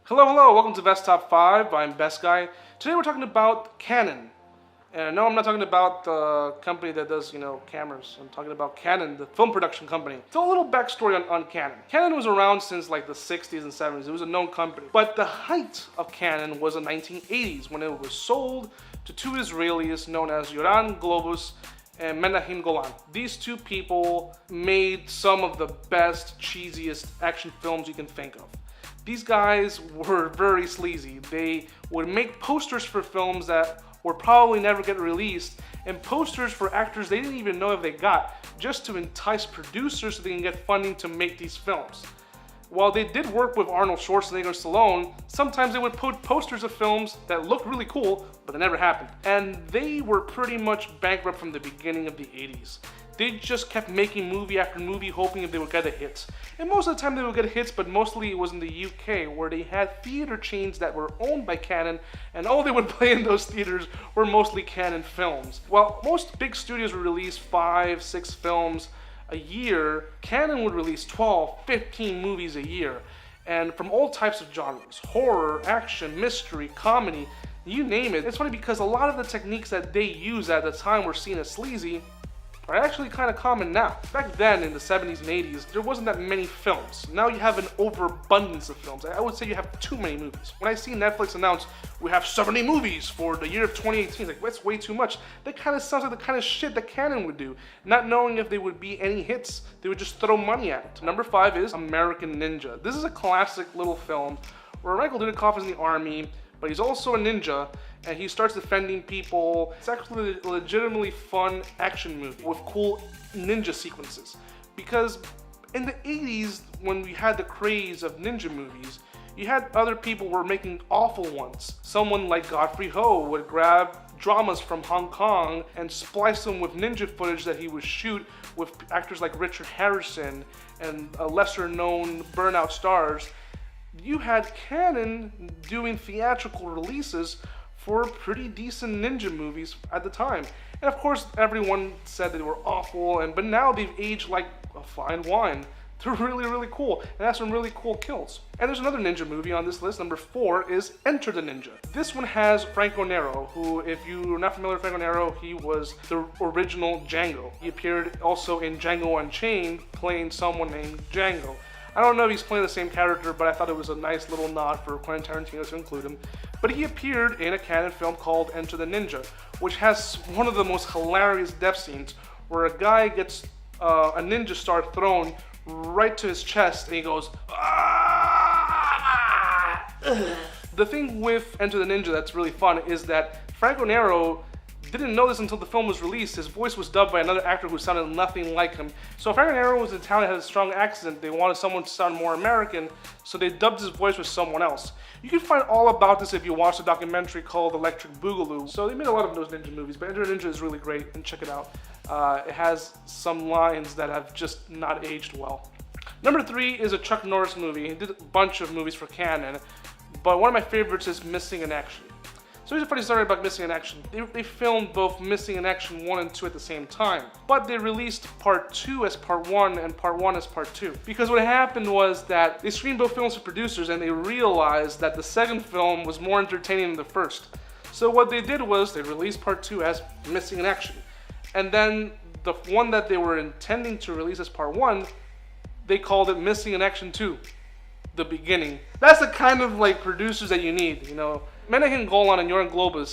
Hello, welcome to Best Top 5. I'm Best Guy. Today we're talking about Canon. And no, I'm not talking about the company that does, cameras. I'm talking about Canon, the film production company. So a little backstory on Canon. Canon was around since like the 60s and 70s. It was a known company. But the height of Canon was in the 1980s when it was sold to two Israelis known as jean-claude and Menahem Golan. These two people made some of the best, cheesiest action films you can think of. These guys were very sleazy. They would make posters for films that would probably never get released, and posters for actors they didn't even know if they got, just to entice producers so they can get funding to make these films. While they did work with Arnold Schwarzenegger and Stallone, sometimes they would put posters of films that looked really cool, but they never happened. And they were pretty much bankrupt from the beginning of the 80s. They just kept making movie after movie hoping if they would get a hit. And most of the time they would get hits, but mostly it was in the UK where they had theater chains that were owned by Canon, and all they would play in those theaters were mostly Canon films. While most big studios would release 5, 6 films a year, Canon would release 12, 15 movies a year. And from all types of genres, horror, action, mystery, comedy, you name it. It's funny because a lot of the techniques that they used at the time were seen as sleazy are actually kind of common now. Back then in the 70s and 80s, there wasn't that many films. Now you have an overabundance of films. I would say you have too many movies. When I see Netflix announce, we have 70 movies for the year of 2018, like, that's way too much. That kind of sounds like the kind of shit that Canon would do. Not knowing if they would be any hits, they would just throw money at it. Number 5 is American Ninja. This is a classic little film where Michael Dudikoff is in the army, but he's also a ninja, and he starts defending people. It's actually a legitimately fun action movie with cool ninja sequences. Because in the 80s, when we had the craze of ninja movies, you had other people who were making awful ones. Someone like Godfrey Ho would grab dramas from Hong Kong and splice them with ninja footage that he would shoot with actors like Richard Harrison and lesser known burnout stars. You had Canon doing theatrical releases for pretty decent ninja movies at the time. And of course, everyone said they were awful, but now they've aged like a fine wine. They're really, really cool, and have some really cool kills. And there's another ninja movie on this list. Number 4 is Enter the Ninja. This one has Franco Nero, who, if you're not familiar with Franco Nero, he was the original Django. He appeared also in Django Unchained, playing someone named Django. I don't know if he's playing the same character, but I thought it was a nice little nod for Quentin Tarantino to include him. But he appeared in a Canon film called Enter the Ninja, which has one of the most hilarious death scenes where a guy gets a ninja star thrown right to his chest and he goes, "Ah!" The thing with Enter the Ninja that's really fun is that Franco Nero didn't know this until the film was released. His voice was dubbed by another actor who sounded nothing like him. So Franco Nero was Italian, had a strong accent. They wanted someone to sound more American, so they dubbed his voice with someone else. You can find all about this if you watch a documentary called Electric Boogaloo. So they made a lot of those ninja movies, but Enter the Ninja is really great, and check it out. It has some lines that have just not aged well. Number 3 is a Chuck Norris movie. He did a bunch of movies for Canon, but one of my favorites is Missing in Action. So here's a funny story about Missing in Action. They filmed both Missing in Action 1 and 2 at the same time, but they released part 2 as part 1 and part 1 as part 2. Because what happened was that they screened both films for producers and they realized that the second film was more entertaining than the first. So what they did was they released part 2 as Missing in Action. And then the one that they were intending to release as part 1, they called it Missing in Action 2, the beginning. That's the kind of like producers that you need, Menahem Golan and jean-claude,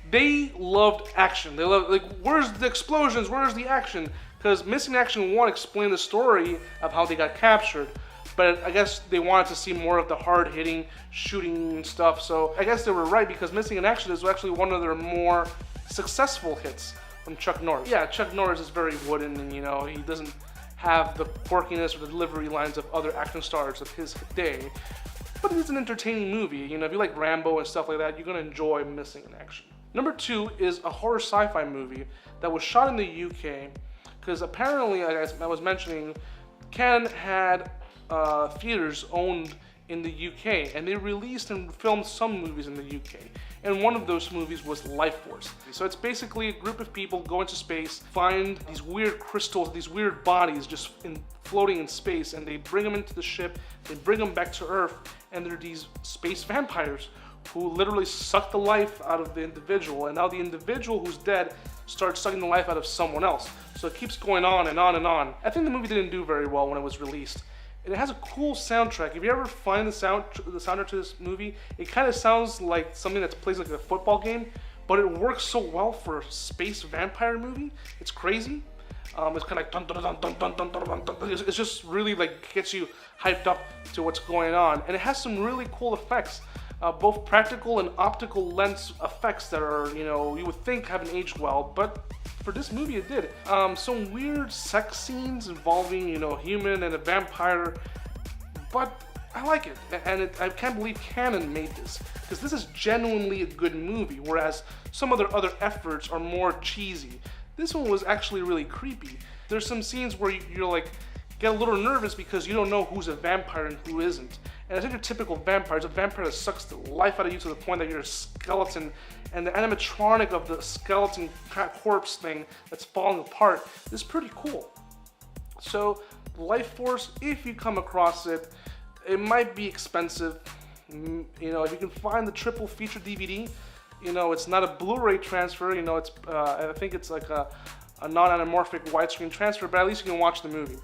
they loved action. They loved, like, where's the explosions? Where's the action? Because Missing Action 1 explained the story of how they got captured, but I guess they wanted to see more of the hard-hitting shooting and stuff. So I guess they were right, because Missing in Action is actually one of their more successful hits from Chuck Norris. Yeah, Chuck Norris is very wooden, and he doesn't have the quirkiness or the delivery lines of other action stars of his day. But it's an entertaining movie. If you like Rambo and stuff like that, you're gonna enjoy Missing in Action. Number 2 is a horror sci-fi movie that was shot in the UK, because apparently, as I was mentioning, Canon had theaters owned in the UK, and they released and filmed some movies in the UK. and one of those movies was Life Force. So it's basically a group of people go into space, find these weird crystals, these weird bodies just floating in space, and they bring them into the ship, they bring them back to Earth, and they're these space vampires who literally suck the life out of the individual, and now the individual who's dead starts sucking the life out of someone else. So it keeps going on and on and on. I think the movie didn't do very well when it was released. And it has a cool soundtrack. If you ever find the soundtrack to this movie, it kind of sounds like something that plays like a football game, but it works so well for a space vampire movie. It's crazy. It's kind of like dun dun dun dun dun dun dun dun dun. It's just really like gets you hyped up to what's going on, and it has some really cool effects. Both practical and optical lens effects that are, you would think haven't aged well, but for this movie it did. Some weird sex scenes involving, human and a vampire, but I like it. And I can't believe Cannon made this, because this is genuinely a good movie, whereas some of their other efforts are more cheesy. This one was actually really creepy. There's some scenes where you're like, get a little nervous because you don't know who's a vampire and who isn't. And I think a typical vampire is a vampire that sucks the life out of you to the point that you're a skeleton, and the animatronic of the skeleton corpse thing that's falling apart is pretty cool. So Life Force, if you come across it, it might be expensive. If you can find the triple feature DVD, it's not a Blu-ray transfer, it's I think it's like a non-anamorphic widescreen transfer, but at least you can watch the movie.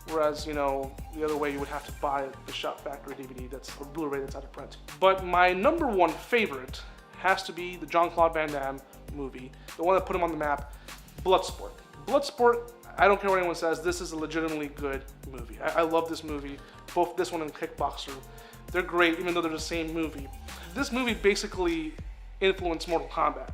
Whereas, the other way you would have to buy the Shop Factory DVD or Blu-ray that's out of print. But my number one favorite has to be the Jean-Claude Van Damme movie, the one that put him on the map, Bloodsport. Bloodsport, I don't care what anyone says, this is a legitimately good movie. I love this movie, both this one and Kickboxer. They're great, even though they're the same movie. This movie basically influenced Mortal Kombat,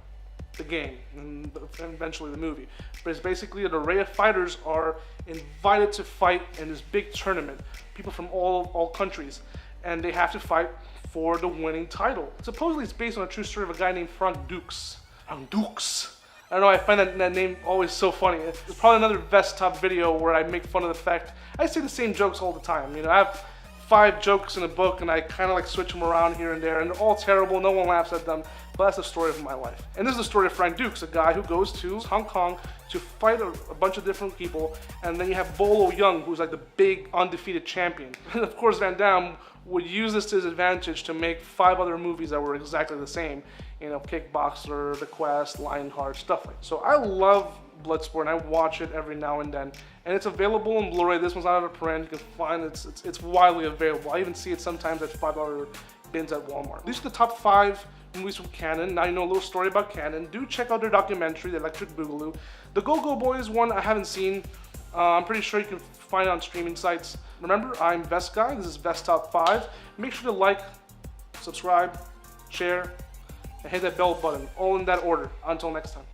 the game, and eventually the movie. But it's basically an array of fighters are invited to fight in this big tournament, people from all countries, and they have to fight for the winning title. Supposedly it's based on a true story of a guy named Frank Dux. Frank Dux. I don't know, I find that name always so funny. It's probably another Vest Top video where I make fun of the fact I say the same jokes all the time. I have 5 jokes in a book and I kind of like switch them around here and there, and they're all terrible, no one laughs at them, but that's the story of my life. And this is the story of Frank Dux, a guy who goes to Hong Kong to fight a bunch of different people, and then you have Bolo Young, who's like the big undefeated champion. And of course Van Damme would use this to his advantage to make 5 other movies that were exactly the same. Kickboxer, The Quest, Lionheart, stuff like that. So I love Bloodsport, and I watch it every now and then. And it's available in Blu-ray. This one's out of print. You can find it's widely available. I even see it sometimes at $5 bins at Walmart. These are the top 5 movies from Cannon. Now you know a little story about Cannon. Do check out their documentary, The Electric Boogaloo. The Go-Go Boys one I haven't seen. I'm pretty sure you can find it on streaming sites. Remember, I'm Vest Guy. This is Vest Top 5. Make sure to like, subscribe, share, and hit that bell button. All in that order. Until next time.